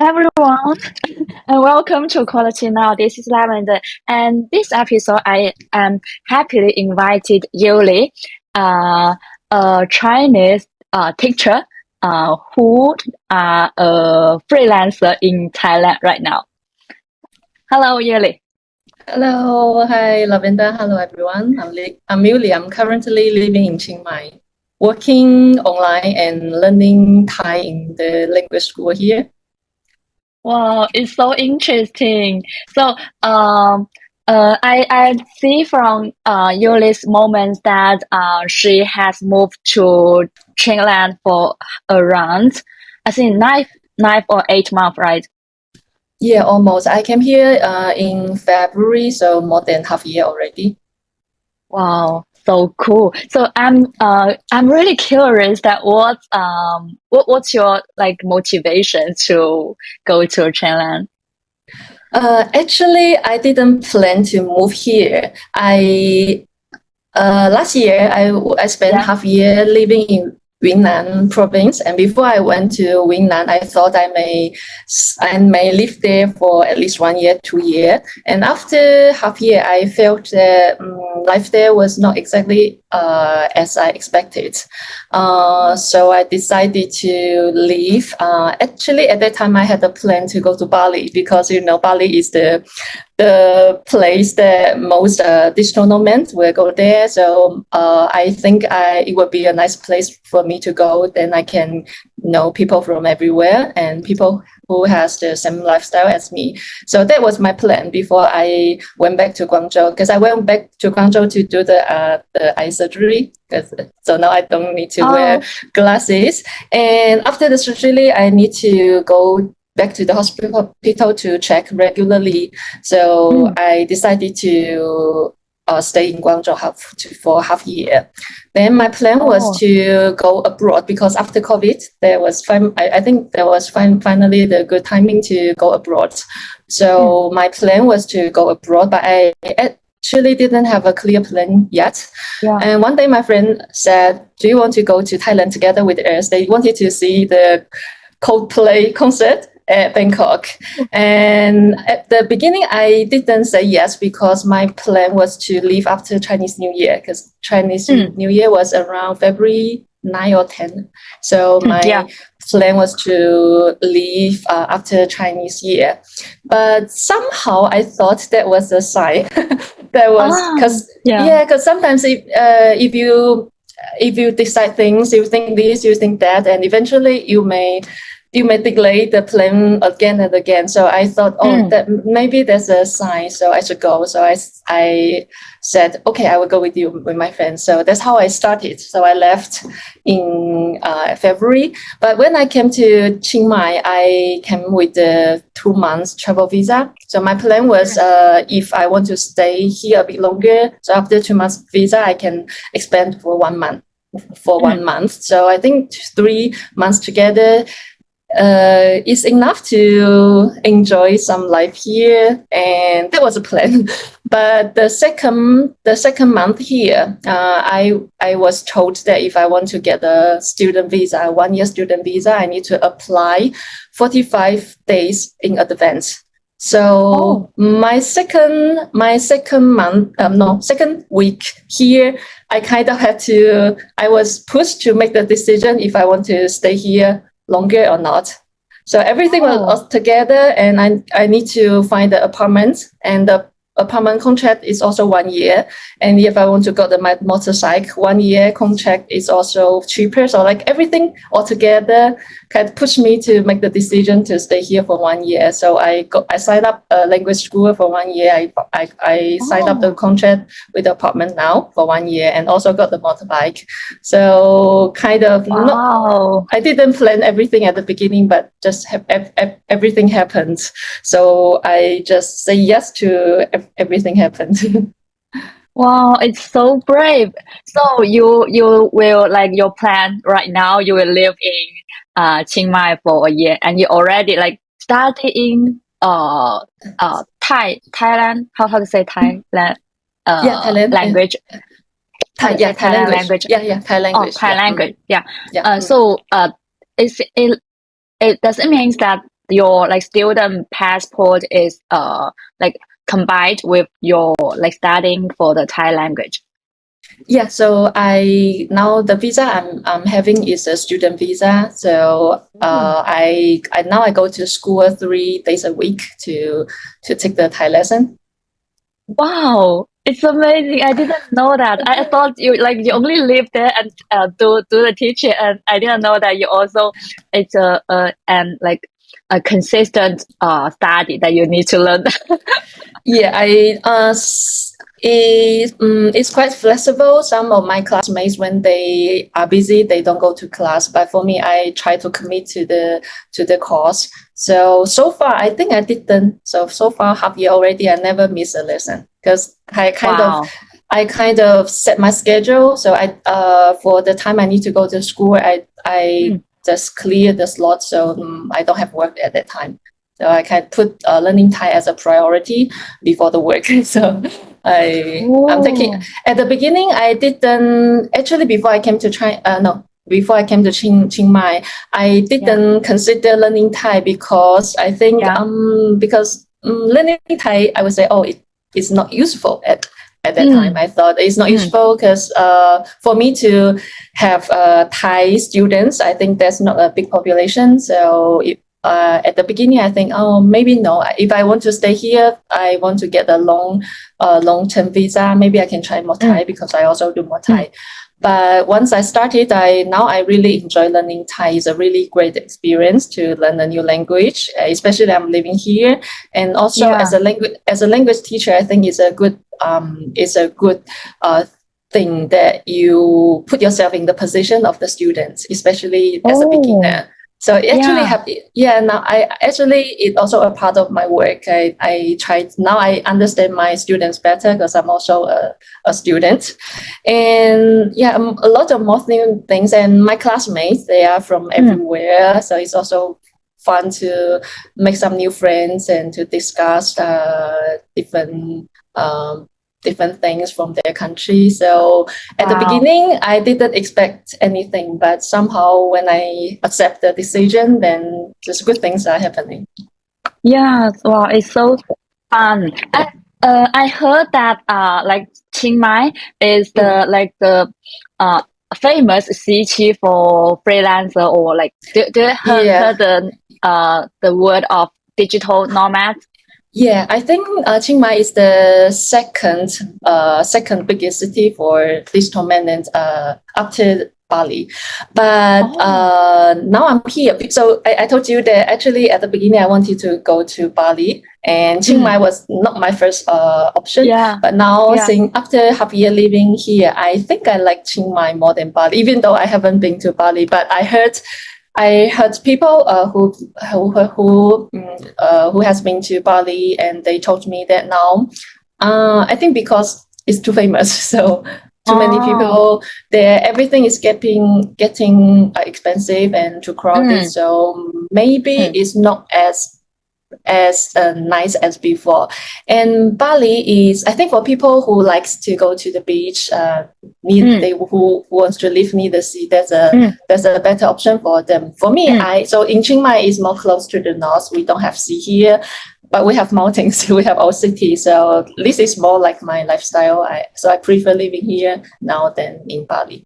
Everyone, and welcome to Quality Now. This is Lavender, and this episode I am happily invited Yuli, uh, a Chinese teacher who are a freelancer in Thailand right now. Hello, Yuli. Hello, hi Lavenda. Hello everyone. I'm Yuli. I'm currently living in Chiang Mai, working online and learning Thai in the language school here. Wow, it's so interesting. So, um, I see from Yuli's moments that she has moved to Thailand for around, I think nine or 8 months, right? Yeah, almost. I came here in February, so more than half a year already. Wow, so cool. So I'm really curious that what's your like motivation to go to Thailand? Actually, I didn't plan to move here. I Last year, I spent Yeah. half a year living in Yunnan Province, and before I went to Yunnan, I thought I may live there for at least 1 year, 2 year. And after half year, I felt that life there was not exactly as I expected. So I decided to leave. Actually, at that time, I had a plan to go to Bali because Bali is the place that most digital nomads will go there. So I think it would be a nice place for me to go. Then I can know people from everywhere and people who has the same lifestyle as me. So that was my plan before I went back to Guangzhou, because I went back to Guangzhou to do the eye surgery. So now I don't need to wear Oh. glasses. And after the surgery, I need to go back to the hospital to check regularly. So Mm. I decided to stay in Guangzhou for half a year. Then my plan was Oh. to go abroad because after COVID, I think there was finally the good timing to go abroad. Mm. So my plan was to go abroad, but I actually didn't have a clear plan yet. Yeah. And one day my friend said, "Do you want to go to Thailand together with us?" They wanted to see the Coldplay concert at Bangkok. And at the beginning, I didn't say yes because my plan was to leave after Chinese New Year, because Chinese Mm. New Year was around February 9 or 10. So Mm. Yeah. my plan was to leave after Chinese Year. But somehow I thought that was a sign. That was Ah. because, Yeah. yeah, because sometimes if you decide things, you think this, you think that, and eventually you may delay the plan again and again. So I thought, oh, Mm. that maybe there's a sign, so I should go. So I said, okay, I will go with you with my friends. So that's how I started. So I left in February. But when I came to Chiang Mai, I came with the 2 months travel visa. So my plan was, if I want to stay here a bit longer, so after 2 months visa, I can expand for 1 month. For Mm. 1 month. So I think 3 months together is enough to enjoy some life here, and that was a plan. But the second month here, I was told that if I want to get a student visa, a 1 year student visa, I need to apply 45 days in advance. So Oh. second week here, I was pushed to make the decision if I want to stay here longer or not. So everything was Oh. all together, and I need to find the apartment, and the apartment contract is also 1 year. And if I want to go to my motorcycle, 1 year contract is also cheaper. So like everything all together kind of pushed me to make the decision to stay here for 1 year. So I signed up a language school for 1 year. I signed up the Oh. contract with the apartment now for 1 year, and also got the motorbike. So kind of not Wow. I didn't plan everything at the beginning, but just everything happened. So I just say yes to everything happened. Wow, it's so brave. So you will like your plan right now, you will live in Chiang Mai for a year and you already like study in Thailand, how to say Thailand Yeah, Thailand. Yeah, language. How to say Thai Thailand language. language? Yeah, Thai Oh, language. Thai Yeah, language. Yeah. yeah. So is it does it mean that your like student passport is like combined with your like studying for the Thai language? Yeah, so now the visa I'm having is a student visa. So I now I go to school 3 days a week to take the Thai lesson. Wow, it's amazing. I didn't know that. I thought you only live there and do the teaching, and I didn't know that you also it's a and like a consistent study that you need to learn. Yeah, it's quite flexible. Some of my classmates, when they are busy, they don't go to class. But for me, I try to commit to the course. So far, I think I didn't. So far, half year already, I never miss a lesson because Wow. I kind of set my schedule. So for the time I need to go to school, I just clear the slot, so I don't have work at that time. So I can put learning Thai as a priority before the work. So I'm taking Oh, at the beginning. I didn't actually before I came to China. No, before I came to Chiang Mai, I yeah, didn't consider learning Thai because I think yeah. learning Thai, I would say, oh, it's not useful at that time. Mm, I thought it's not mm, useful because for me to have Thai students, I think there's not a big population. So at the beginning, I think, oh, maybe no. If I want to stay here, I want to get a long-term visa. Maybe I can try more mm, Thai because I also do more mm. Thai. But once I started, now I really enjoy learning Thai. It's a really great experience to learn a new language, especially I'm living here. And also Yeah. as a language teacher, I think it's a good thing that you put yourself in the position of the students, especially as a Oh, beginner. So it actually yeah. have yeah. Now I actually it's also a part of my work. I try now. I understand my students better because I'm also a student, and yeah, a lot of more new things. And my classmates, they are from Mm, everywhere, so it's also fun to make some new friends and to discuss um, different things from their country. So at the wow. beginning, I didn't expect anything, but somehow when I accept the decision, then just good things are happening. Yeah. Wow. It's so fun. I heard that like Chiang Mai is Mm. the like the uh famous city for freelancer or like do you Yeah, heard the word of digital nomad? yeah. I think Chiang Mai is the second biggest city for digital maintenance after Bali. But Oh, now I'm here. So I told you that actually at the beginning I wanted to go to Bali, and Chiang mm, Mai was not my first option. yeah, But now, yeah. since after half year living here, I think I like Chiang Mai more than Bali, even though I haven't been to Bali. But I heard people who has been to Bali, and they told me that now, I think because it's too famous, so too many Oh, people there. Everything is getting expensive and too crowded. mm, So maybe mm, it's not as nice as before. And Bali is, I think, for people who likes to go to the beach, mm, who wants to live near the sea. mm, There's a better option for them. For me, mm. so in Chiang Mai is more close to the north. We don't have sea here, but we have mountains. We have our city. So this is more like my lifestyle. So I prefer living here now than in Bali.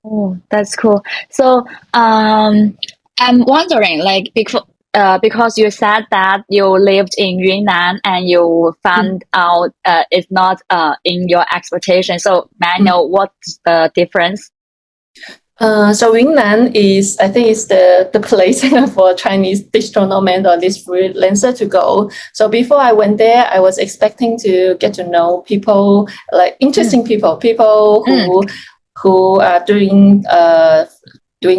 Oh, that's cool. So, I'm wondering, like, because you said that you lived in Yunnan and you Mm, found out it's not in your expectation. So, may I mm. know what's the difference? So Yunnan is, I think, is the place for Chinese digital nomad or this freelancer to go. So before I went there, I was expecting to get to know people, like Mm, interesting people mm, who are doing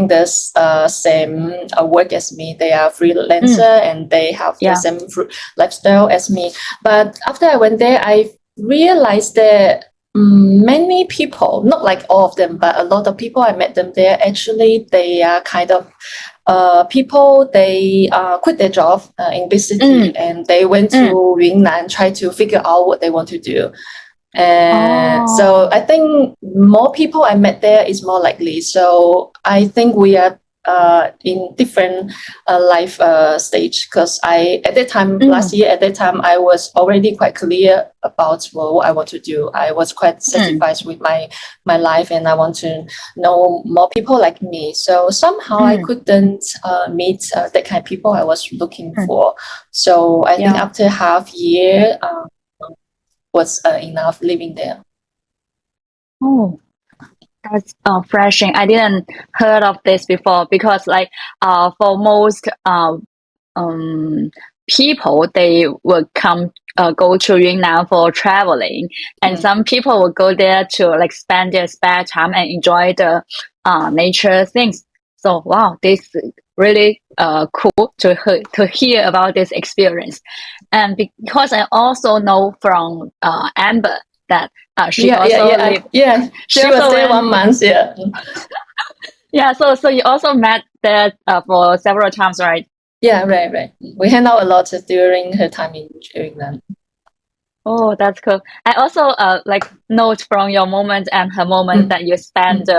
this same work as me. They are mm, freelancer and they have the yeah. same lifestyle as me. But after I went there, I realized that many people, not like all of them, but a lot of people I met them there, actually, they are kind of people, they quit their job in big city Mm, and they went mm. to Yunnan, try to figure out what they want to do. And so Oh, I think more people I met there is more likely. So I think we are in different life stage, because I at that time last year, at that time I was already quite clear about what I want to do. I was quite satisfied with my life, and I want to know more people like me. So somehow I couldn't meet that kind of people I was looking for. So I think after half year was enough living there. Oh, that's refreshing. I didn't heard of this before, because like for most people, they would go to Yunnan for traveling, and some people will go there to like spend their spare time and enjoy the nature things. So wow, this is really cool to hear about this experience. And because I also know from Amber that she also lived. She was there 1 month. So you also met there for several times, right? Yeah, right. We hang out a lot during her time in Yunnan. Oh, that's cool. I also like note from your moment and her moment that you spent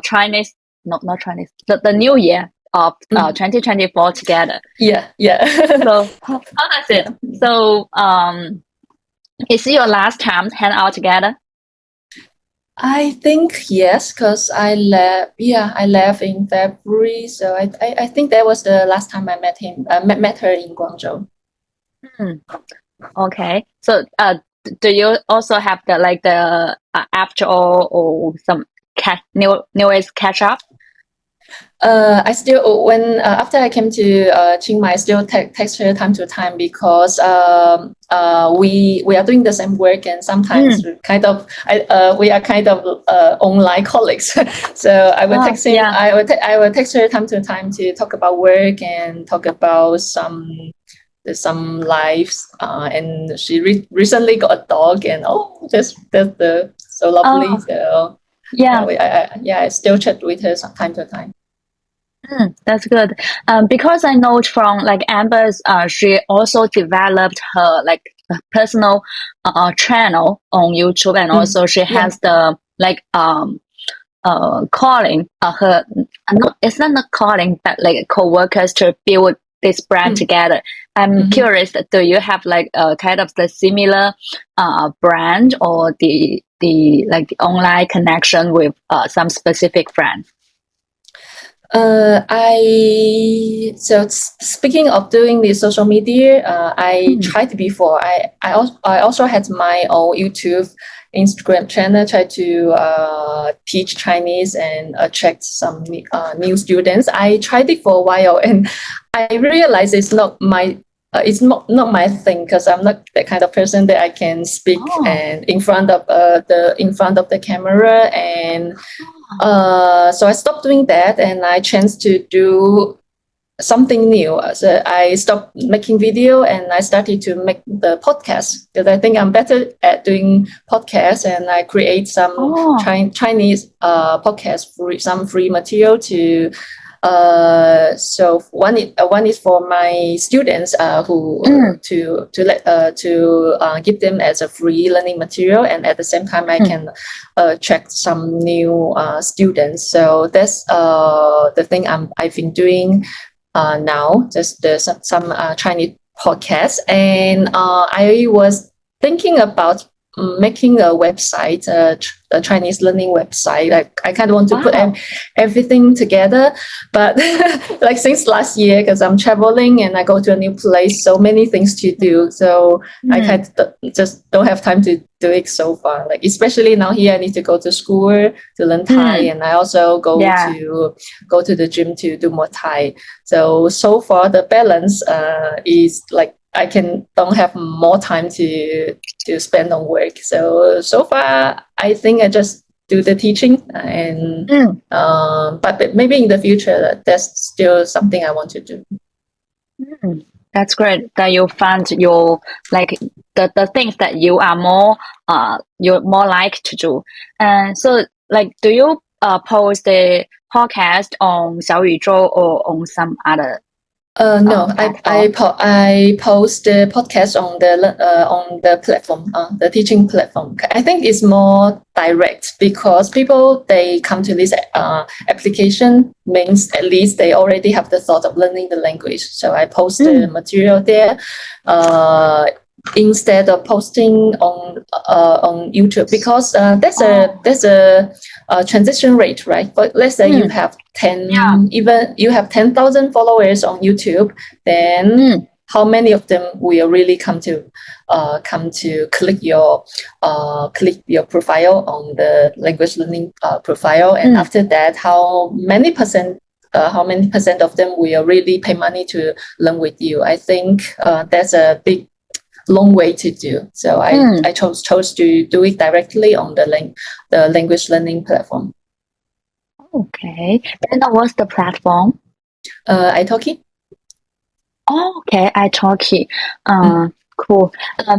Chinese, no, not Chinese, the New Year of 2024 together. Yeah. So how does it? So is it your last time hang out together? I think yes, because I left. Yeah, I left in February, so I think that was the last time I met him. Met her in Guangzhou. Okay, so do you also have the after all or some new Year's catch up? I still when after I came to Chiang Mai, I still text her time to time, because we are doing the same work, and sometimes we are kind of online colleagues. So I will text him. I will text her time to time to talk about work and talk about some lives. And she recently got a dog, and that's so lovely. So I still chat with her time to time. That's good. Because I know from like Amber's, she also developed her like personal channel on YouTube, and also she has the like calling her it's not calling, but like co-workers to build this brand together. I'm curious, do you have like kind of the similar brand, or the like the online connection with some specific brand? Speaking of doing the social media, I tried before. I also had my own YouTube, Instagram channel, try to teach Chinese and attract some new students. I tried it for a while, and I realized it's not my my thing, because I'm not that kind of person that I can speak and in front of the camera, and so I stopped doing that, and I changed to do something new. So I stopped making video, and I started to make the podcast, because I think I'm better at doing podcasts, and I create some Chinese podcast, some free material to. So one is for my students who to give them as a free learning material, and at the same time I can attract some new students. So that's the thing I've been doing now, just some Chinese podcasts, and I was thinking about making a website, a Chinese learning website. I kind of want to put everything together, but like since last year, because I'm traveling and I go to a new place, so many things to do. So I kind of just don't have time to do it so far. Like especially now here, I need to go to school to learn Thai, and I also go to the gym to do more Thai. So far the balance is like I don't have more time to spend on work. So far, I think I just do the teaching, and but maybe in the future, that's still something I want to do. That's great that you found your like the things that you are you're more like to do. And so like, do you post the podcast on 小宇宙 or on some other No, platform? I post the podcast on the platform, the teaching platform. I think it's more direct because people they come to this application means at least they already have the thought of learning the language. So I post the material there. Instead of posting on YouTube because there's a transition rate, right? But let's say you have 10, even you have 10,000 followers on YouTube, then how many of them will really come to click your profile on the language learning profile, and after that, how many percent of them will really pay money to learn with you? I think that's a big long way to do. So I chose to do it directly on the language learning platform. Okay. And what's the platform? Italki. Oh, okay, Italki. Cool.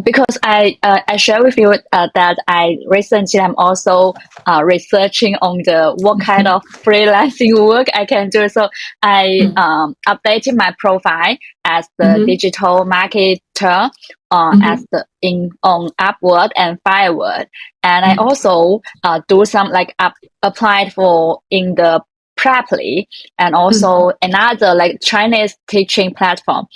Because I share with you that I recently am also researching on the what kind of freelancing work I can do. So I updated my profile as the digital marketer as the on Upwork and Firework, and I also do some like applied for in the Preply and also another like Chinese teaching platform.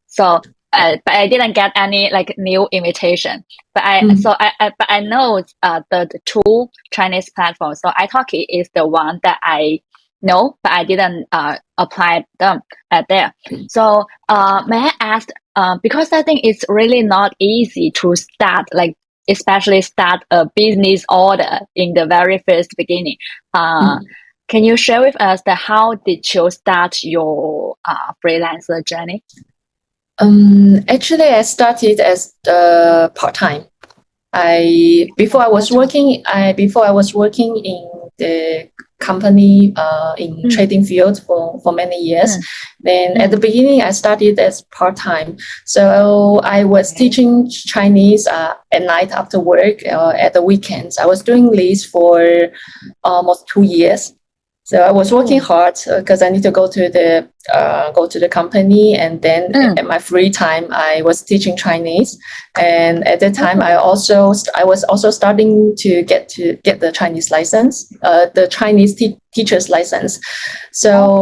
So but I didn't get any like new invitation. But I know the two Chinese platforms. So Italki is the one that I know, but I didn't apply them there. So may I ask? Because I think it's really not easy to start, like especially start a business order in the very first beginning. Can you share with us how did you start your freelancer journey? Actually, I started as part-time. Before I was working in the company in trading field for many years. Then at the beginning, I started as part-time. So I was teaching Chinese at night after work at the weekends. I was doing this for almost 2 years. So I was working hard because I need to go to the company, and then at my free time I was teaching Chinese. And at that time I was also starting to get the Chinese license, the Chinese teacher's license. So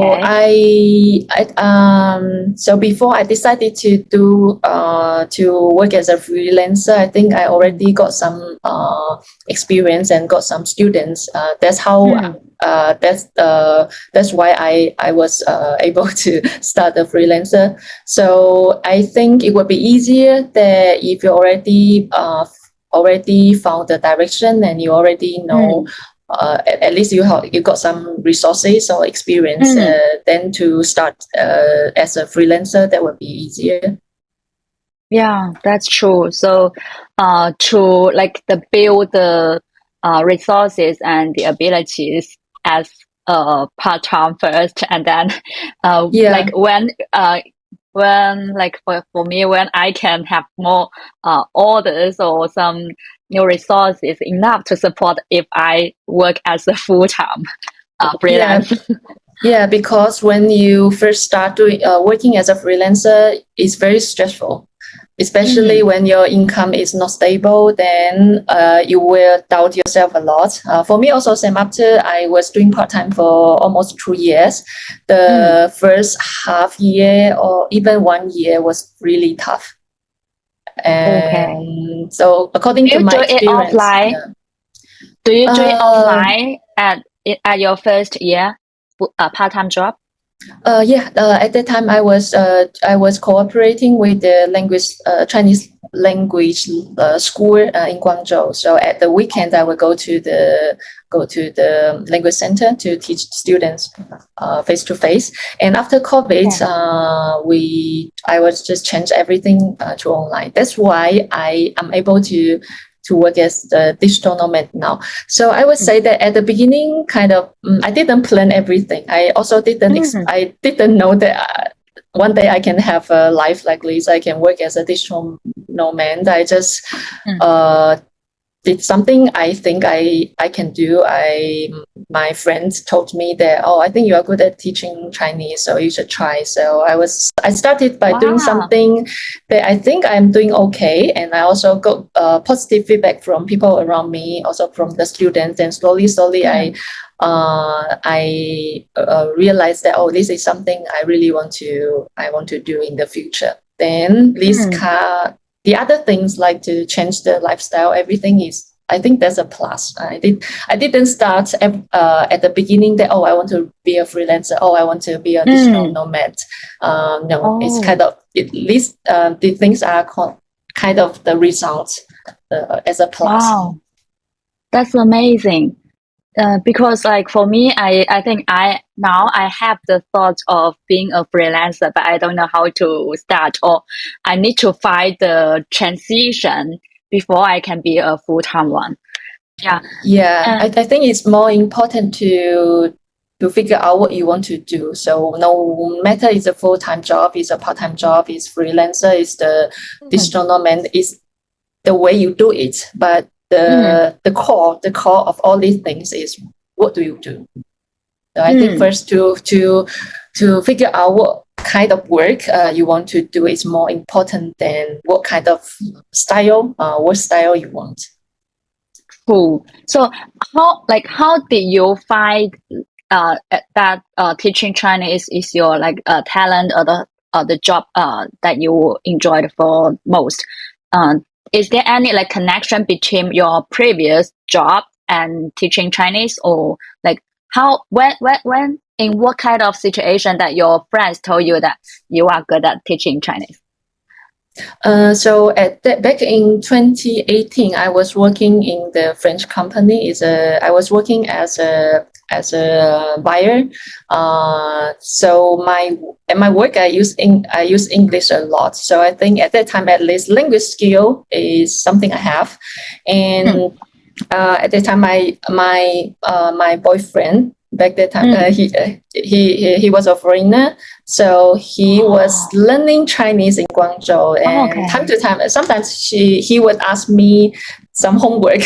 so before I decided to work as a freelancer, I think I already got some experience and got some students. That's how. That's why I was able to start a freelancer. So I think it would be easier that if you already found the direction and you already know. At least you got some resources or experience. Then to start as a freelancer, that would be easier. Yeah, that's true. So, to like build the resources and the abilities as part-time first, and then like when like for me, when I can have more orders or some new resources enough to support if I work as a full-time freelance. Yeah, because when you first start doing working as a freelancer, it's very stressful. Especially when your income is not stable, then you will doubt yourself a lot. For me also, same, after I was doing part-time for almost 2 years, the first half year or even 1 year was really tough. And so according to my experience, do you do it offline at your first year part-time job? At that time I was cooperating with the Chinese language school in Guangzhou. So at the weekend I would go to the language center to teach students face to face. And after COVID, I was just change everything to online. That's why I am able to work as the digital nomad now. So I would say that at the beginning, kind of, I didn't plan everything. I also I didn't know that one day I can have a life like this. I can work as a digital nomad. I just did something I think I can do. I my friends told me that, oh, I think you are good at teaching Chinese, so you should try. So I started by doing something that I think I'm doing okay, and I also got positive feedback from people around me, also from the students. And slowly, I realized that, oh, this is something I really want to do in the future. Then the other things like to change the lifestyle, everything is, I think that's a plus. I didn't start at the beginning that, oh, I want to be a freelancer. Oh, I want to be a digital nomad. No, it's kind of, at least the things are kind of the results as a plus. Wow, that's amazing. Because like for me, I think I have the thought of being a freelancer, but I don't know how to start, or I need to find the transition before I can be a full-time one. Yeah, I think it's more important to figure out what you want to do. So no matter it's a full-time job, it's a part-time job, it's freelancer, it's the digital nomad, is the way you do it. But the core of all these things is, what do you do? So I think first to figure out what kind of work you want to do is more important than what kind of work style you want. Cool. So how did you find that teaching Chinese is your talent, or the job that you enjoyed for most? Is there any connection between your previous job and teaching Chinese, or when in what kind of situation that your friends told you that you are good at teaching Chinese? So back in 2018, I was working in the French company. I was working as a buyer. So my work, I use English a lot. So I think at that time, at least language skill is something I have. And at that time, my boyfriend back that time, he was a foreigner, so he was learning Chinese in Guangzhou, and time to time, sometimes he would ask me some homework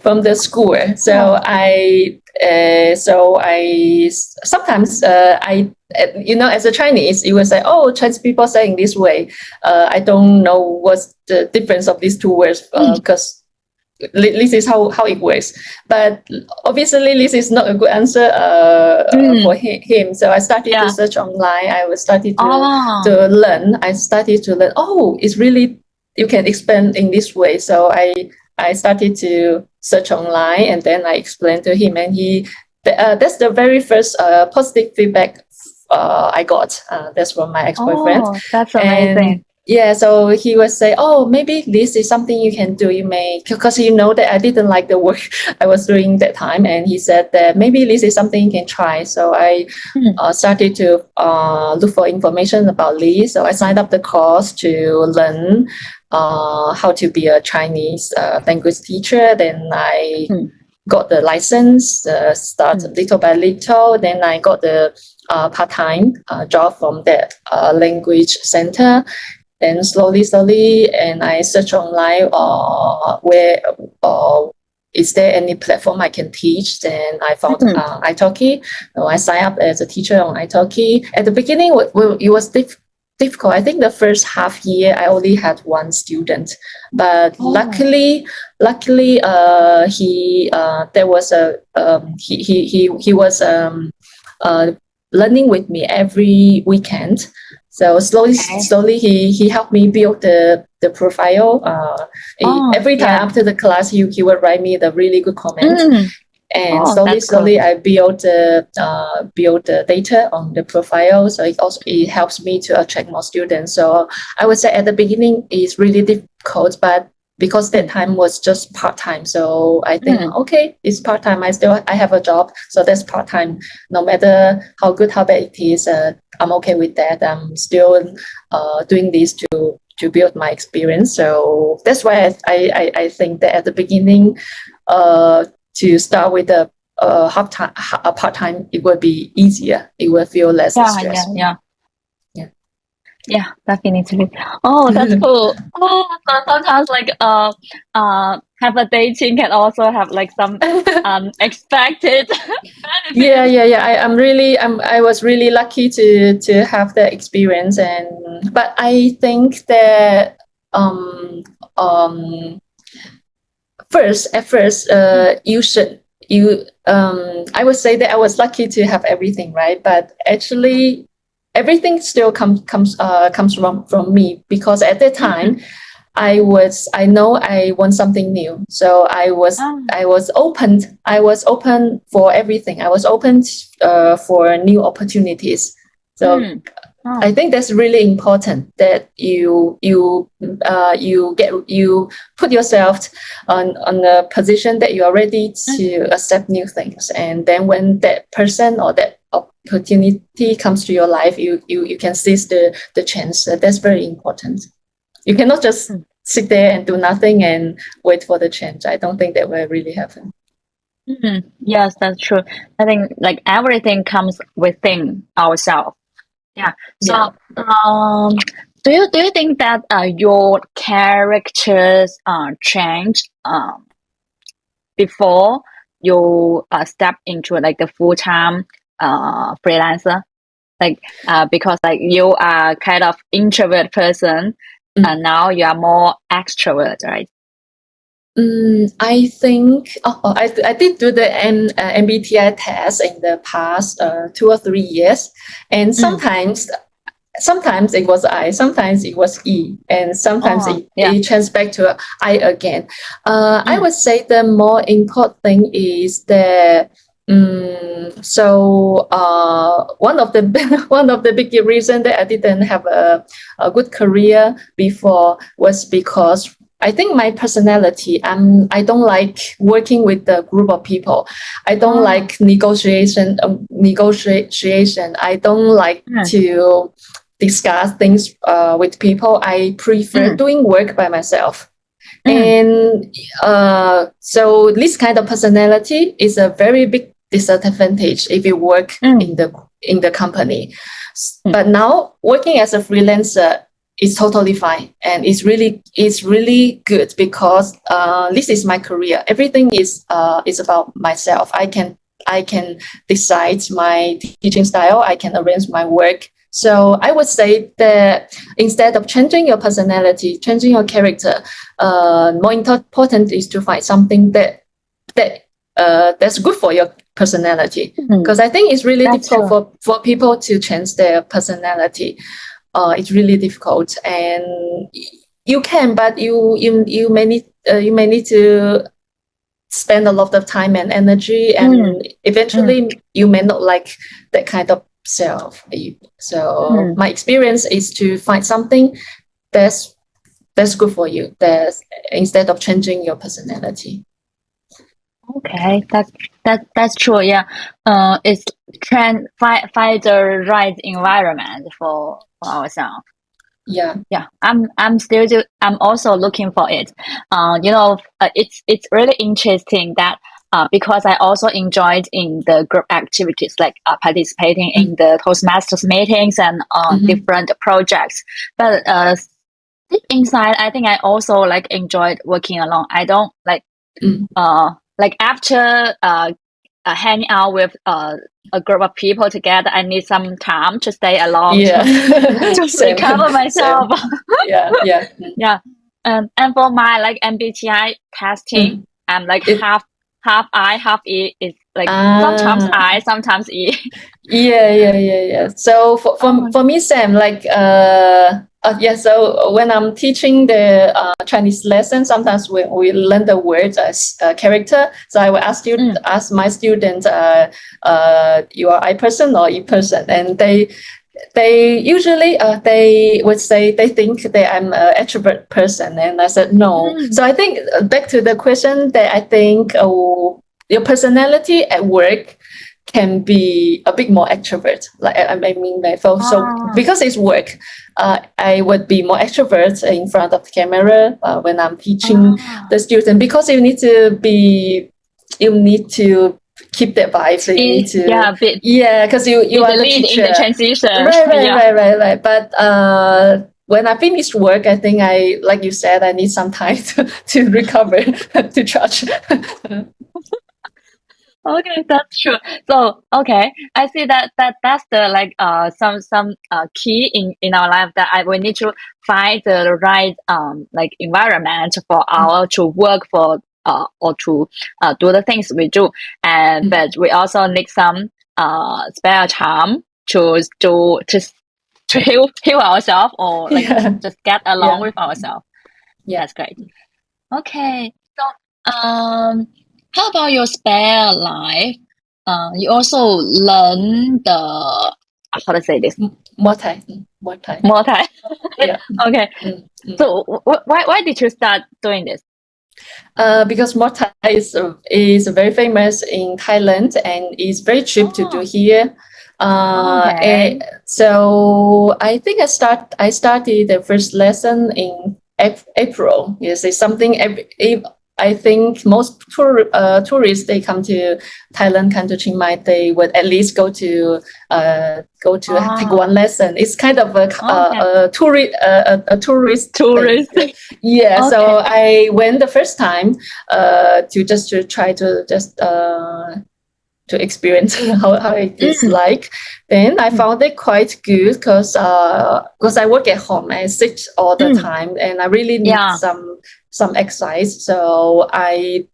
from the school. So I sometimes as a Chinese, you would say, oh, Chinese people saying this way. I don't know what's the difference of these two words, because this is how it works. But obviously, this is not a good answer for him. So I started to search online. I started to learn. I started to learn, oh, it's really, you can explain in this way. So I started to search online, and then I explained to him, and that's the very first positive feedback I got. That's from my ex-boyfriend. Oh, that's amazing. Yeah, so he would say, oh, maybe this is something you can do. You may, because he know that I didn't like the work I was doing that time. And he said that maybe this is something you can try. So I started to look for information about this. So I signed up the course to learn how to be a Chinese language teacher. Then I got the license, start little by little. Then I got the part-time job from that language center. Then slowly, and I search online where is there any platform I can teach. Then I found Italki. So I signed up as a teacher on Italki. At the beginning, it was difficult. I think the first half year I only had one student, but luckily, he was learning with me every weekend. So slowly he helped me build the profile. Every time after the class, he would write me the really good comments. And slowly I build the data on the profile. So it helps me to attract more students. So I would say at the beginning it's really difficult, but because that time was just part-time. So I think, okay, it's part-time. I have a job. So that's part-time. No matter how good, how bad it is, I'm okay with that. I'm still doing this to build my experience. So that's why I think that at the beginning, to start with a part-time, it would be easier. It will feel less stressful. Yeah. Yeah, definitely. Oh, that's cool. Oh, so sometimes like have a dating can also have like some expected Yeah, benefits. yeah, yeah. I was really lucky to have that experience, and but I think that um um at first Mm, you should you I would say that I was lucky to have everything, right? But mm, actually everything still comes from me, because at that time mm. I know I want something new. So Ah, I was open for everything. I was open for new opportunities. So mm. Oh, I think that's really important, that you put yourself on a position that you are ready mm, to accept new things, and then when that person or that opportunity comes to your life, you can seize the chance. That's very important. You cannot just mm, sit there and do nothing and wait for the change. I don't think that will really happen. mm. Yes, that's true. I think like everything comes within ourselves. Yeah. Yeah. So, do you think that your characters change before you step into like the full time freelancer? Like because like you are kind of introvert person, and Mm. now you are more extrovert, right? I think I did do the MBTI test in the past 2 or 3 years, and Mm. sometimes it was I, sometimes it was E, and sometimes Oh, yeah. it turns back to I again. I Mm. would say the more important thing is that one of the one of the big reason that I didn't have a good career before was because I think my personality. I don't like working with a group of people. I don't Oh. like negotiation. I don't like Mm. to discuss things with people. I prefer Mm. doing work by myself. Mm. And so this kind of personality is a very big disadvantage if you work Mm. in the company. Mm. But now working as a freelancer is totally fine, and it's really good, because this is my career. Everything is about myself. I can decide my teaching style. I can arrange my work. So I would say that instead of changing your personality, changing your character, more important is to find something that's good for your personality. Mm. Because I think it's really That's difficult true. for people to change their personality. It's really difficult, and you can, but you may need to spend a lot of time and energy, Mm. and Mm. eventually you may not like that kind of self. So Mm. my experience is to find something that's that's good for you. That's instead of changing your personality. Okay, that's true. Yeah, it's find the right environment for ourselves. Yeah. Yeah, I'm also looking for it. It's really interesting that because I also enjoyed in the group activities like participating in the Toastmasters meetings and Mm-hmm. different projects. But deep inside, I think I also like enjoyed working alone. I don't Mm. like after hanging out with a group of people together, I need some time to stay alone Yeah. to Same. recover myself. Same. Yeah. Yeah. Yeah. And for my like MBTI testing, Mm. I'm like It, half I, half E. It's like sometimes ah. I, sometimes E. Yeah, yeah, yeah, yeah. So Oh. for me, Sam, like yeah. So when I'm teaching the Chinese lesson, sometimes we learn the words as character. So I will Mm. ask my students, you are I person or E person, and they usually they would say they think that I'm an extrovert person, and I said no. Mm. So I think back to the question, that I think your personality at work can be a bit more extrovert. Like I mean, like, so Ah. because it's work, I would be more extrovert in front of the camera when I'm teaching Ah. the student, because you need to keep that vibe. So you need to, yeah, because you are the lead teacher. in the transition. Right. But when I finish work, I think like you said, I need some time to recover, to charge. Okay, that's true. So, okay, I see that's the like some key in our life that we need to find the right like environment for our to work for or to do the things we do, and but we also need some spare time to heal ourselves or like Yeah. just get along Yeah. with ourselves. Yeah. That's great. Okay, so how about your spare life? You also learn the how to say this More time. multi. Yeah. Okay, Mm. so why did you start doing this? Because Muay Thai is very famous in Thailand and is very cheap to do Oh, here. okay. So I think I started the first lesson in April. Yes, it's something I think most tourists they come to Thailand, come to Chiang Mai, they would at least go to take Ah, one lesson. It's kind of okay. a tourist thing. Tourist. Yeah, Okay. so I went the first time to try to just to experience how it is Mm, like. Then I mm, found it quite good because I work at home, I sit all the mm. time, and I really need Yeah. some exercise. So I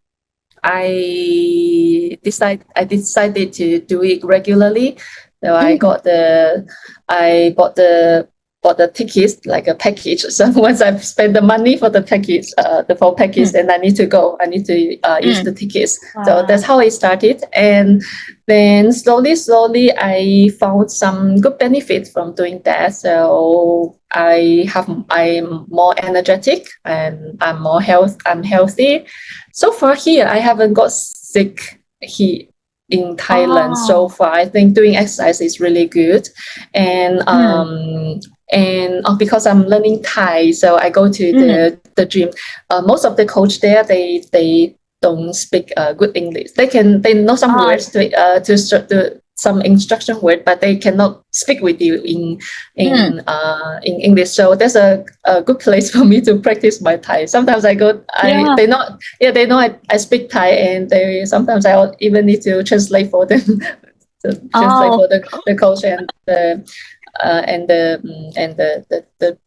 decided to do it regularly. So Mm, I bought the tickets like a package. So once I've spent the money for the package, the full package, mm, then I need to go. I need to use mm. the tickets. So that's Wow. how I started, and then slowly, I found some good benefits from doing that. So I'm more energetic and I'm healthy. So far here, I haven't got sick here in Thailand so Oh. far. I think doing exercise is really good, and Mm, because I'm learning Thai, so I go to mm. the gym. Most of the coach there, they don't speak good English. They know some Ah, words to some instruction word, but they cannot speak with you mm. in English. So that's a good place for me to practice my Thai. Sometimes I go, I Yeah. they know they know I speak Thai, and they sometimes I even need to translate for them. To translate Oh. for the coach and the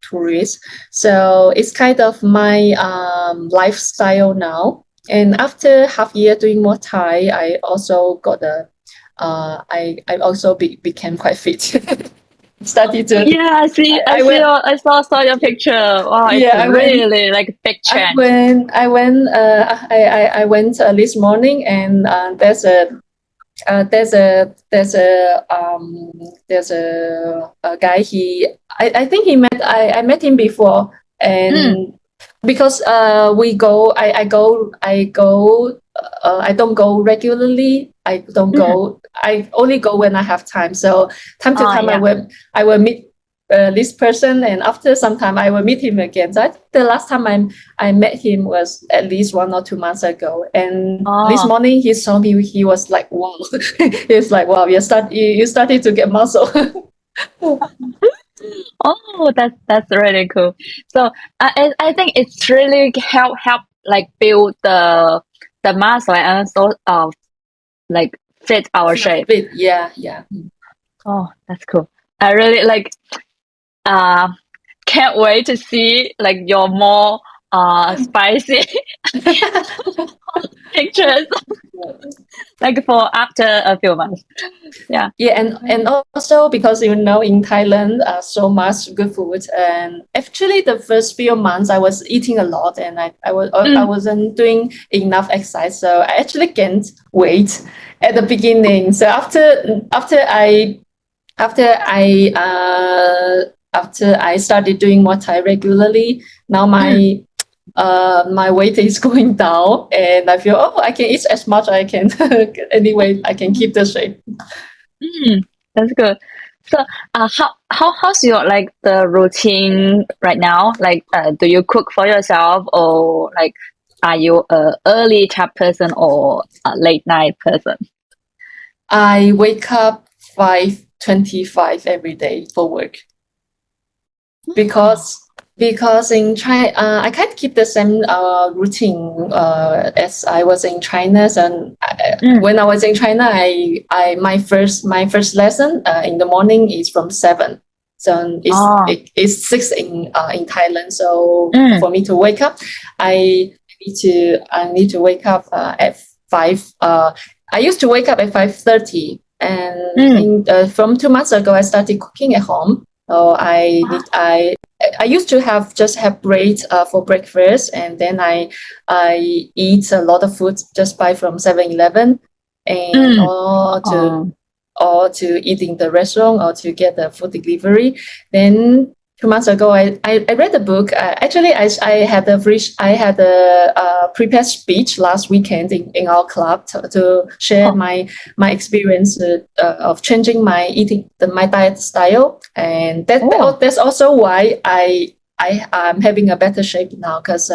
tourists. So it's kind of my lifestyle now. And after half year doing Muay Thai, I also got I also became quite fit. Started to Yeah, I see. I went Saw your picture. Wow, it's yeah I went really like a big change. I went this morning, and there's a guy. I think I met him before, Mm, and because I don't go regularly. mm. I only go when I have time. So time to Oh, time yeah. I will meet this person, and after some time I will meet him again. So I think the last time I met him was at least 1 or 2 months ago. And this Oh, morning he saw me, he was like, wow. He's like, wow, you started to get muscle. oh, that's really cool. So I think it's really help like build the muscle and so like fit our shape. Fit, yeah. Oh, that's cool. I really like uh can't wait to see like your more spicy pictures like for after a few months. Yeah. Yeah, and also because in Thailand, so much good food, and actually the first few months I was eating a lot, and I Mm. wasn't doing enough exercise, so I actually gained weight at the beginning. So after after I started doing Muay Thai regularly, now Mm. my weight is going down, and I feel, oh, I can eat as much as I can. Anyway, I can keep the shape. Mm, that's good. So, how's your like the routine right now? Like, do you cook for yourself or like, are you a early type person or a late night person? I wake up 5:25 every day for work because in China I can't keep the same routine as I was in China. So when I was in China, I my first lesson in the morning is from 7. So it's 6 in Thailand. So for me to wake up, I need to wake up at 5. I used to wake up at 5:30, and from 2 months ago, I started cooking at home. So I used to just have bread for breakfast, and then I eat a lot of food just buy from 7-Eleven, and or to eat in the restaurant or to get the food delivery. Then 2 months ago, I read a book. Actually, I had a prepared speech last weekend in our club to share my experience of changing my my diet style, and that's also why I'm having a better shape now, because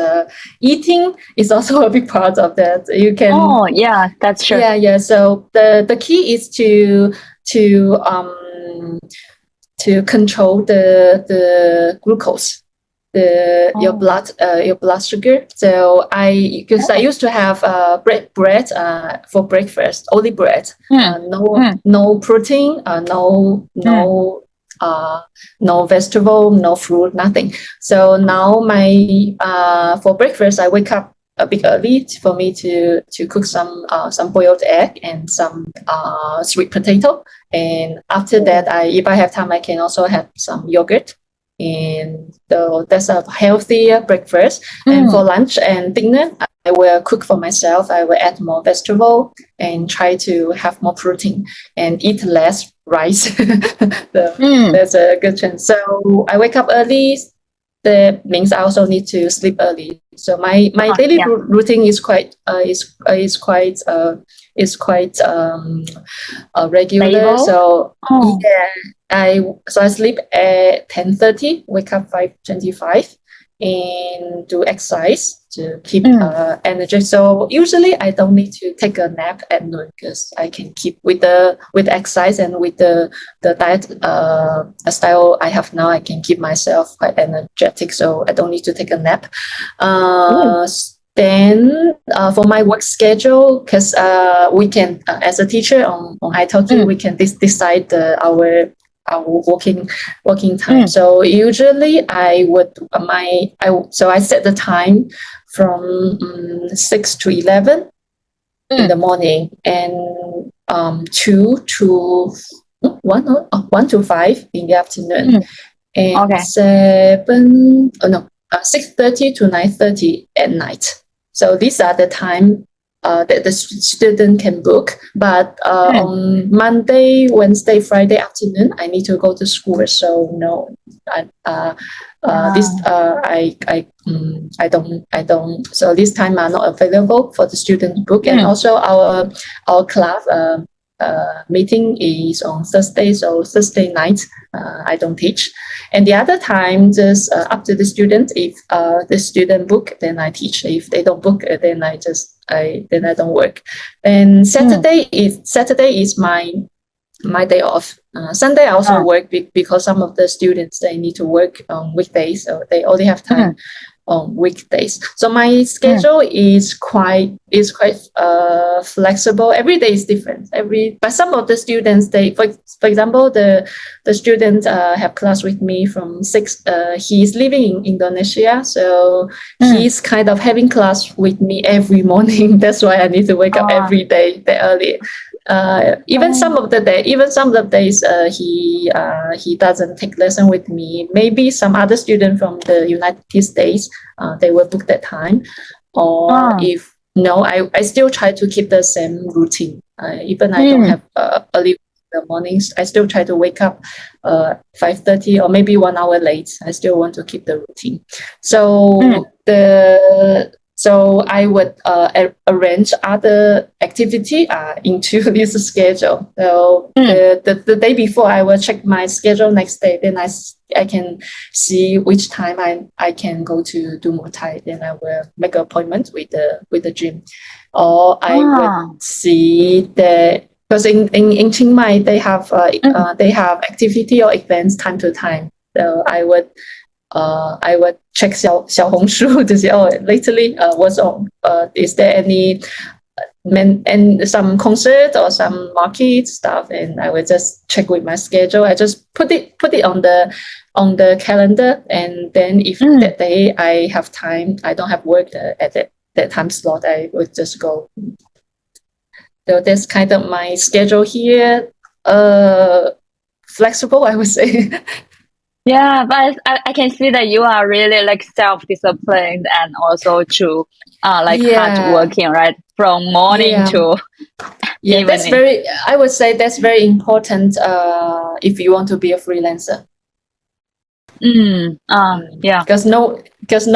eating is also a big part of that. You can. Oh, yeah, that's true. Yeah. So the key is to control the glucose, your blood sugar. So I used to have bread for breakfast, only bread, no protein, no vegetable, no fruit, nothing. So now for breakfast I wake up a bit early for me to cook some boiled egg and some sweet potato. And after that, if I have time, I can also have some yogurt. And so that's a healthier breakfast. And for lunch and dinner, I will cook for myself. I will add more vegetable and try to have more protein and eat less rice. That's a good chance. So I wake up early. That means I also need to sleep early. So my daily routine is quite regular. Stable? So I sleep at 10:30, wake up 5:25, and do exercise to keep energy. So usually I don't need to take a nap at noon, because I can keep with exercise and with the diet style I have now. I can keep myself quite energetic, so I don't need to take a nap. Then for my work schedule, because we can, as a teacher on Italki, we can decide our working time. So usually I set the time from 6 to 11 in the morning, and 2 to 1 to 5 in the afternoon, and 6:30 to 9:30 at night. So these are the time that the student can book. But on Monday, Wednesday, Friday afternoon, I need to go to school. So no, I don't. So this time are not available for the student book. And also our class meeting is on Thursday. So Thursday night, I don't teach. And the other time, just up to the student. If the student book, then I teach. If they don't book, then I don't work. And Saturday is my day off. Sunday I also work because some of the students, they need to work on weekdays, so they only have time on weekdays. So my schedule is quite flexible. Every day is different. But some of the students, for example, the student have class with me from 6. He's living in Indonesia, so he's kind of having class with me every morning. That's why I need to wake up every day that early. Even some of the days he doesn't take lesson with me. Maybe some other student from the United States, they will book that time. Or if no, I still try to keep the same routine. Even I don't have early in the mornings, I still try to wake up 5:30 or maybe 1 hour late. I still want to keep the routine. So So I would arrange other activity into this schedule. So the day before, I will check my schedule next day. Then I can see which time I can go to do Muay Thai. Then I will make an appointment with the gym, or I would see because in Chiang Mai they have activity or events time to time. So I would check 小红书 to see, oh, lately what's on, is there any and some concert or some market stuff, and I would just check with my schedule. I just put it on the calendar, and then if that day I have time, I don't have work at that time slot, I would just go. So that's kind of my schedule here. Flexible, I would say. Yeah, but I can see that you are really like self-disciplined and also to like hardworking, right? From morning to evening. That's I would say that's very important if you want to be a freelancer. Because no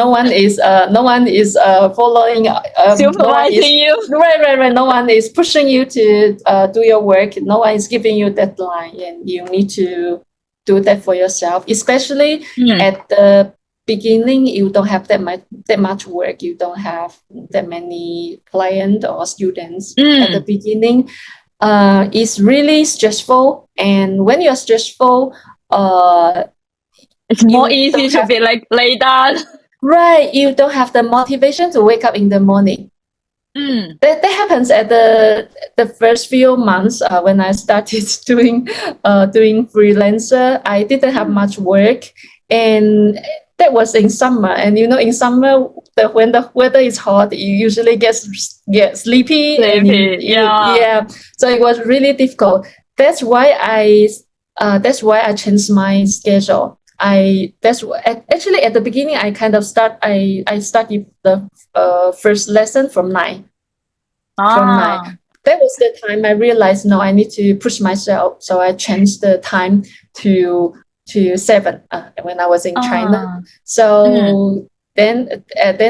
one is following supervising you. Right. No one is pushing you to do your work. No one is giving you deadline, and you need to do that for yourself. Especially at the beginning, you don't have that much work. You don't have that many clients or students at the beginning. It's really stressful, and when you're stressful, it's more easy to be like laid down. Right, you don't have the motivation to wake up in the morning. That happens at the first few months when I started doing freelancer. I didn't have much work, and that was in summer. And in summer, when the weather is hot, you usually get sleepy. So it was really difficult. That's why I changed my schedule. Actually at the beginning I kind of I started the first lesson from 9. From 9. That was the time I realized, no, I need to push myself. So I changed the time to 7 when I was in China. So then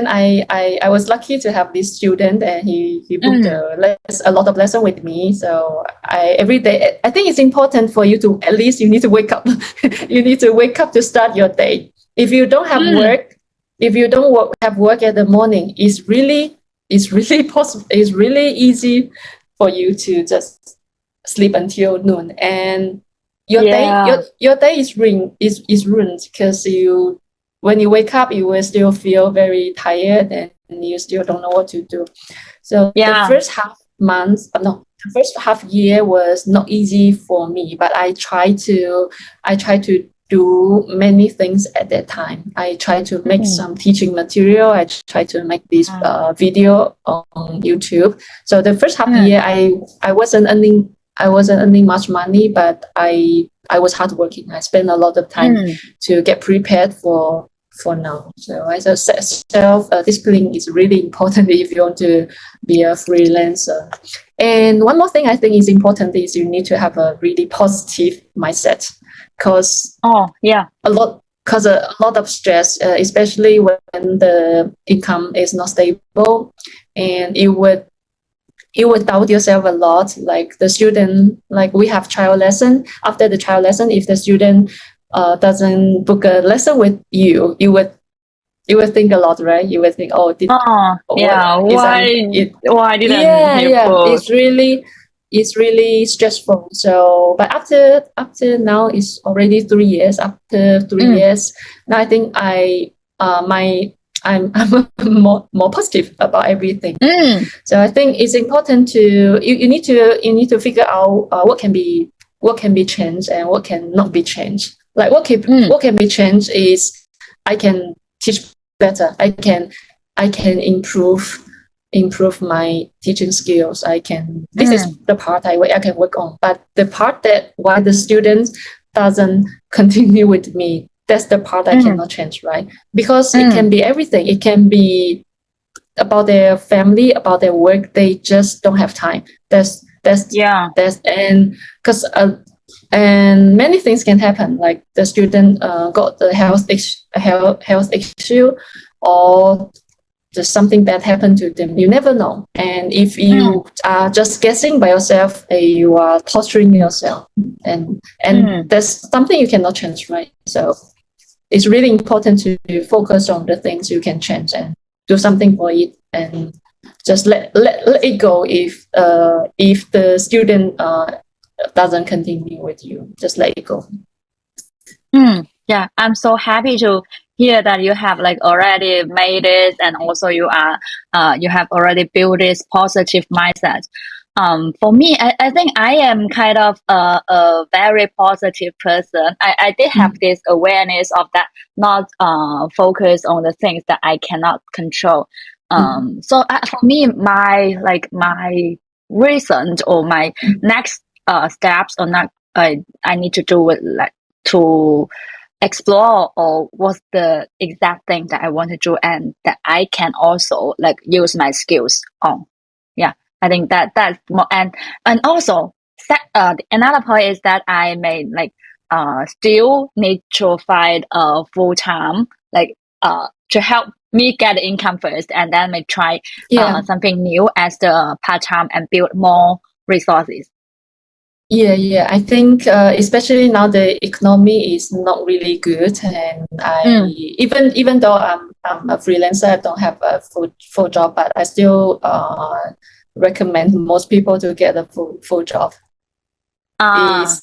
I was lucky to have this student, and he booked a lot of lesson with me. So every day, I think it's important for you to, at least you need to wake up. You need to wake up to start your day. If you don't have work, if you don't have work at the morning, it's really possible. It's really easy for you to just sleep until noon, and your day is ruined because when you wake up, you will still feel very tired, and you still don't know what to do. So the first half year was not easy for me, but I try to do many things at that time. I try to make some teaching material. I try to make this video on YouTube. So the first half year, I wasn't earning much money, but I was hardworking. I spent a lot of time to get prepared for now. So as I said, self-discipline is really important if you want to be a freelancer. And one more thing I think is important is you need to have a really positive mindset, because a lot of stress, especially when the income is not stable, and it would doubt yourself a lot. Like the student, like we have trial lesson. After the trial lesson, if the student doesn't book a lesson with you, you would think a lot, right? You would think, why didn't it's really stressful. So, but after now, it's already 3 years. After 3 years, now I think I'm more positive about everything. So I think it's important to you need to figure out what can be changed and what cannot be changed. Like what can be changed is I can teach better. I can improve my teaching skills. This is the part I can work on. But the part that why the students doesn't continue with me, that's the part I cannot change, right? Because it can be everything. It can be about their family, about their work. They just don't have time. And many things can happen. Like the student got the health issue, or just something bad happened to them. You never know. And if you are just guessing by yourself, you are torturing yourself, and that's something you cannot change, right? So it's really important to focus on the things you can change and do something for it, and just let it go if the student doesn't continue with you. Just let it go. Yeah, I'm so happy to hear that you have like already made it, and also you have already built this positive mindset. For me, I think I am kind of a very positive person. I did have this awareness of that, not focus on the things that I cannot control. So for me, my recent or my next steps or not, I need to do with like to explore or what's the exact thing that I want to do and that I can also like use my skills on. Yeah, I think that's more, and also another point is that I may like still need to find a full time like to help me get income first, and then may try something new as the part time and build more resources. Yeah. I think especially now the economy is not really good, and even though I'm a freelancer, I don't have a full job, but I still recommend most people to get a full job. Because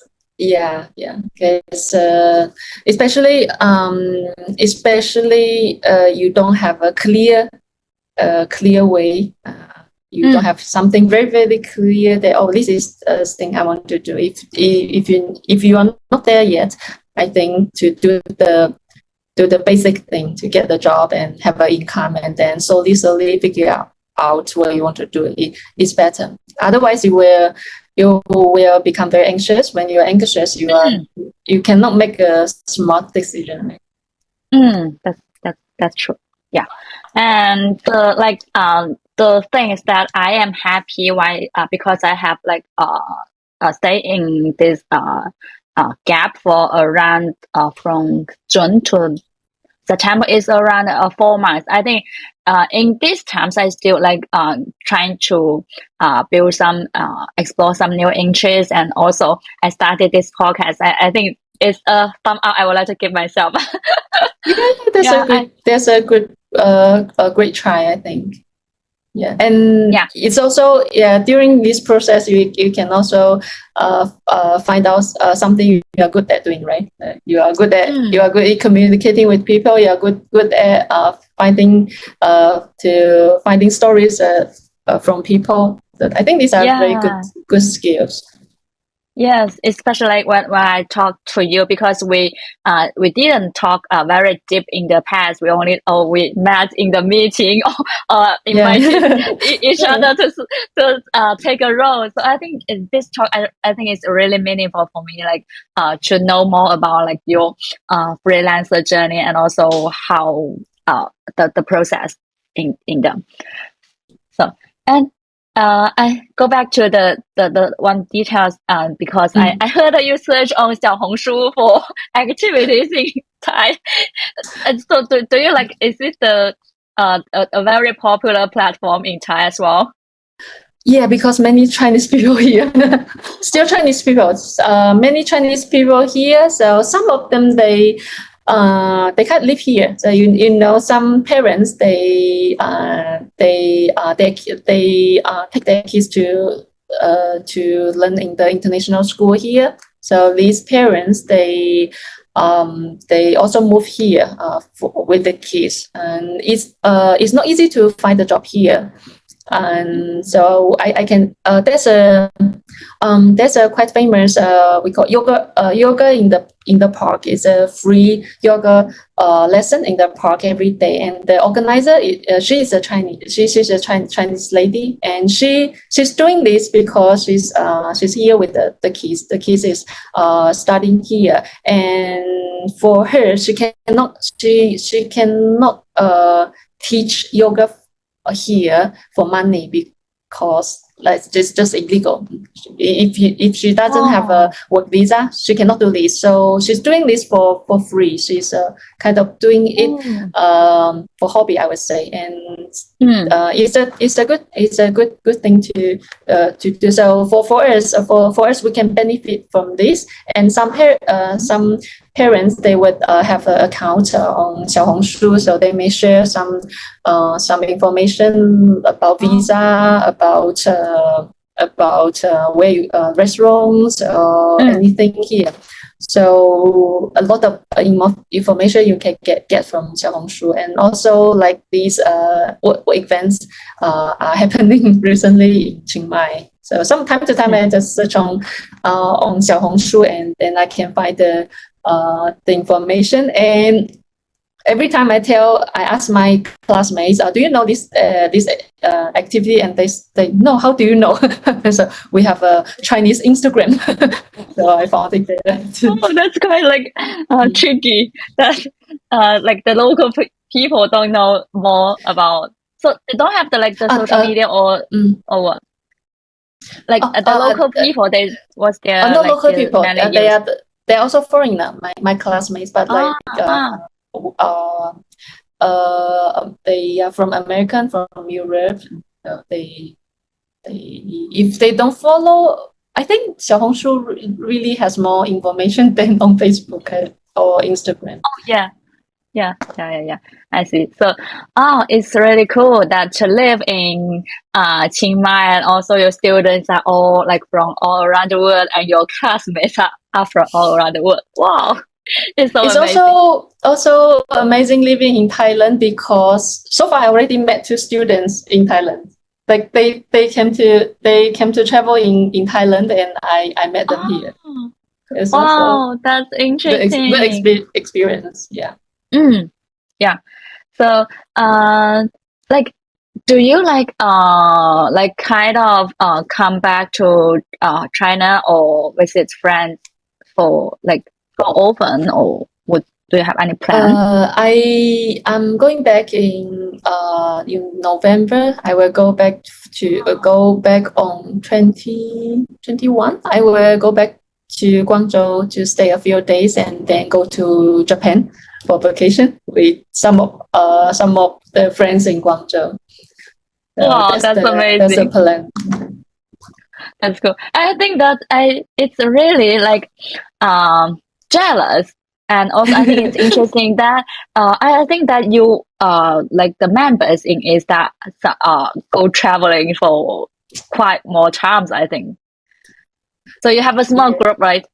especially you don't have a clear way. You don't have something very, very clear that, oh, this is a thing I want to do. If you are not there yet, I think to do the basic thing to get the job and have an income, and then slowly figure out what you want to do is better. Otherwise, you will become very anxious. When you're anxious, you cannot make a smart decision. That's true. Yeah, and the thing is that I am happy why because I have like stay in this gap for around from June to September is around 4 months. I think in these times I still like trying to build some explore some new interests, and also I started this podcast. I think it's a thumb up I would like to give myself. That's a great try, I think. Yeah, and it's also during this process you can also find out something you are good at doing, right? You are good at communicating with people. You are good at finding stories from people. I think these are very good skills. Yes, especially like when I talked to you, because we didn't talk very deep in the past. We we met in the meeting or invited each other to take a role. So I think in this talk, I think it's really meaningful for me, like to know more about like your freelancer journey, and also how the process in them. So and. I go back to the one details because I heard that you search on Xiaohongshu for activities in Thai. And so do you like, is it a very popular platform in Thai as well? Yeah, because many Chinese people here, still Chinese people, many Chinese people here. So some of them they can't live here. So you know, some parents they take their kids to learn in the international school here. So these parents they also move here with the kids, and it's not easy to find a job here. And so I can there's a quite famous we call yoga in the park. It's a free yoga lesson in the park every day, and the organizer she's a Chinese lady, and she's doing this because she's here with the kids. The kids is studying here, and for her she cannot teach yoga here for money, because like just illegal. If she doesn't have a work visa, she cannot do this. So she's doing this for free. She's kind of doing it for hobby, I would say, and it's a good thing to do. So for us we can benefit from this, and some parents, they would have an account on Xiaohongshu, so they may share some information about visa, about where restaurants or anything here. So a lot of information you can get from Xiaohongshu, and also like these work events are happening recently in Chiang Mai. So from time to time, I just search on Xiaohongshu, and then I can find the information. And every time I ask my classmates, do you know this activity? And they no, how do you know? So we have a Chinese Instagram. So I found it there. Oh, that's quite like tricky. That like the local people don't know more about. So they don't have the social media or what? Like the local people, they was their no local people. They're also foreigner. My classmates, but like. They are from American, from Europe. They if they don't follow, I think Xiaohongshu really has more information than on Facebook or Instagram. Oh yeah. I see. So, it's really cool that to live in Chiang Mai, and also your students are all like from all around the world, and your classmates are from all around the world. Wow. It's amazing. Also amazing living in Thailand, because so far I already met 2 students in Thailand. Like they came to travel in Thailand, and I met them here. It's that's interesting. Good experience. Yeah. Yeah. So like, do you like kind of come back to China or visit friends for often, or do you have any plan? I am going back in November. I will go back on 2021. I will go back to Guangzhou to stay a few days, and then go to Japan for vacation with some of the friends in Guangzhou. Wow, that's amazing. That's the plan. That's cool. I think that it's really like jealous, and also I think it's interesting that I think that you like the members in is that go traveling for quite more times, I think. So you have a small group, right?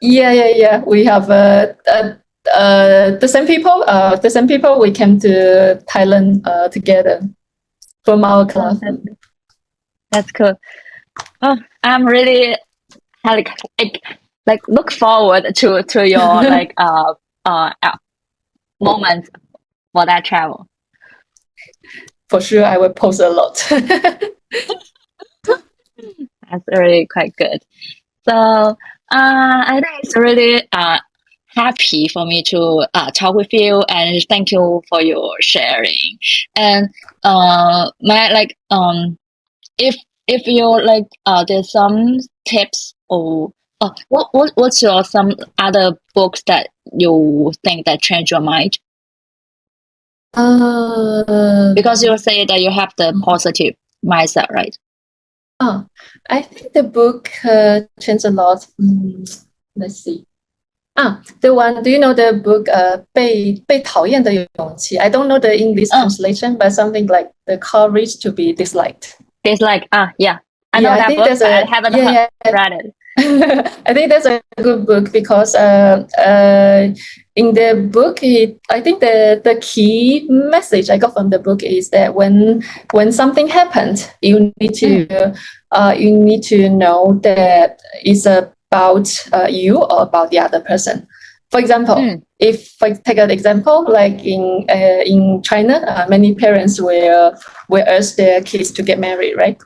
Yeah. We have the same people. The same people. We came to Thailand together from our class. That's cool. Oh, I'm really like look forward to your like moments for that travel. For sure, I will post a lot. That's really quite good. So I think it's really happy for me to talk with you, and thank you for your sharing. And if you like there's some tips, or what's your some other books that you think that change your mind? Because you say that you have the positive mindset, right? I think the book changed a lot. Let's see. The one, do you know the book 被讨厌的勇气? I don't know the English translation, but something like the courage to be disliked. Disliked. Yeah. I know that book, but I haven't read it. I think that's a good book, because in the book, I think the key message I got from the book is that when something happens, you need to know that it's about you or about the other person. For example, if I take an example, like in China, many parents will urge their kids to get married, right?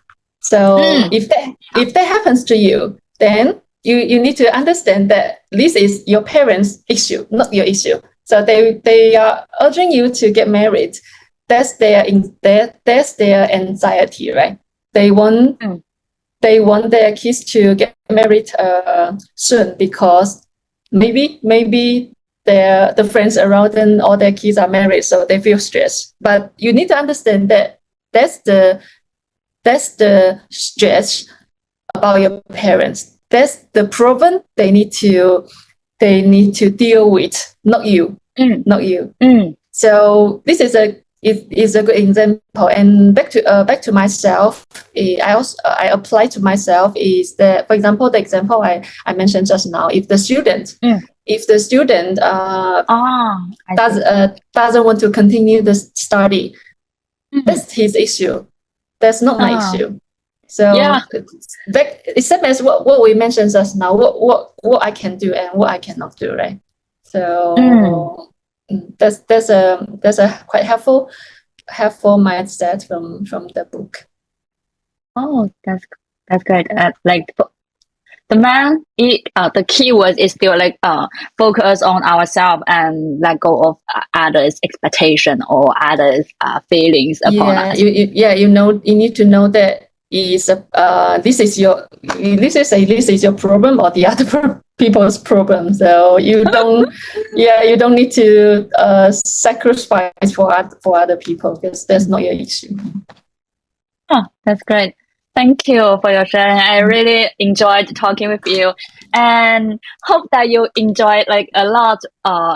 So if that happens to you, then you need to understand that this is your parents' issue, not your issue. So they are urging you to get married. That's their anxiety, right? They want their kids to get married soon, because maybe the friends around them, all their kids are married, so they feel stressed. But you need to understand that that's the stress about your parents. That's the problem they need to they need to deal with, not you, not you. So this is a good example. And back to myself, I apply to myself is that, for example, the example I mentioned just now, if the student doesn't want to continue the study, that's his issue. That's not my issue. So except as what we mentioned just now, what I can do and what I cannot do, right? So that's a quite helpful mindset from the book. Oh, that's great. Like the key word is still like focus on ourselves and let go of others' expectation or others' feelings upon us. You need to know that this is your problem or the other people's problem. So you don't need to sacrifice for other people, because that's not your issue. Oh, that's great. Thank you for your sharing. I really enjoyed talking with you, and hope that you enjoyed like a lot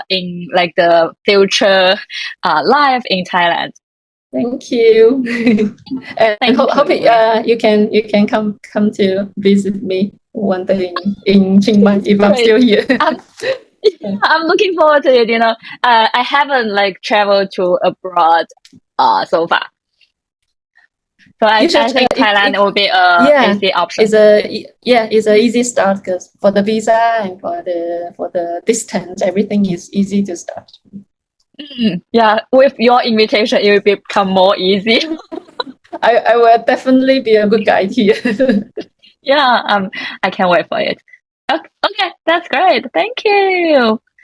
in like the future life in Thailand. Thank you. And hope you can come to visit me one day in Chiang Mai if I'm still here. I'm looking forward to it. I haven't like traveled to abroad so far. So I think Thailand will be a easy option. It's an easy start, because for the visa and for the distance, everything is easy to start. Yeah, with your invitation, it will become more easy. I will definitely be a good guide here. Yeah, I can't wait for it. Okay, that's great. Thank you.